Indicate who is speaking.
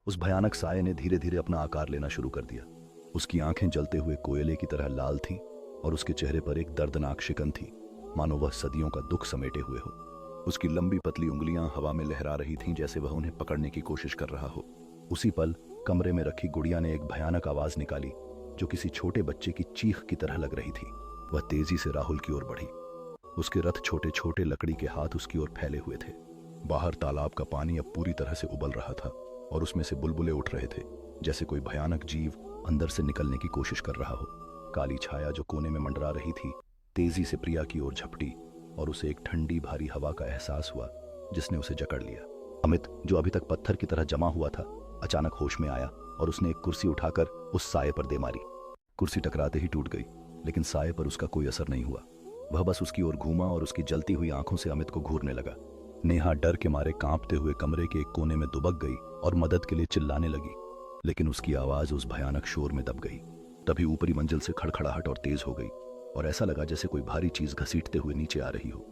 Speaker 1: उस भयानक साये ने धीरे धीरे अपना आकार लेना शुरू कर दिया। उसकी आंखें जलते हुए कोयले की तरह लाल थीं और उसके चेहरे पर एक दर्दनाक शिकन थी, मानो वह सदियों का दुख समेटे हुए हो। उसकी लंबी पतली उंगलियां हवा में लहरा रही थीं, जैसे वह उन्हें पकड़ने की कोशिश कर रहा हो। उसी पल कमरे में रखी गुड़िया ने एक भयानक आवाज निकाली, जो किसी छोटे बच्चे की चीख की तरह लग रही थी। वह तेजी से राहुल की ओर बढ़ी। उसके रथ छोटे छोटे लकड़ी के हाथ उसकी ओर फैले हुए थे। बाहर तालाब का पानी अब पूरी तरह से उबल रहा था और उसमें से बुलबुले उठ रहे थे, जैसे कोई भयानक जीव अंदर से निकलने की कोशिश कर रहा हो। काली छाया जो कोने में मंडरा रही थी तेजी से प्रिया की ओर झपटी और उसे एक ठंडी भारी हवा का एहसास हुआ, जिसने उसे जकड़ लिया। अमित, जो अभी तक पत्थर की तरह जमा हुआ था, अचानक होश में आया और उसने एक कुर्सी उठाकर उस साये पर दे मारी। कुर्सी टकराते ही टूट गई, लेकिन साये पर उसका कोई असर नहीं हुआ। वह बस उसकी ओर घूमा और उसकी जलती हुई आंखों से अमित को घूरने लगा। नेहा डर के मारे कांपते हुए कमरे के एक कोने में दुबक गई और मदद के लिए चिल्लाने लगी, लेकिन उसकी आवाज उस भयानक शोर में दब गई। तभी ऊपरी मंजिल से खड़खड़ाहट और तेज हो गई और ऐसा लगा जैसे कोई भारी चीज घसीटते हुए नीचे आ रही हो।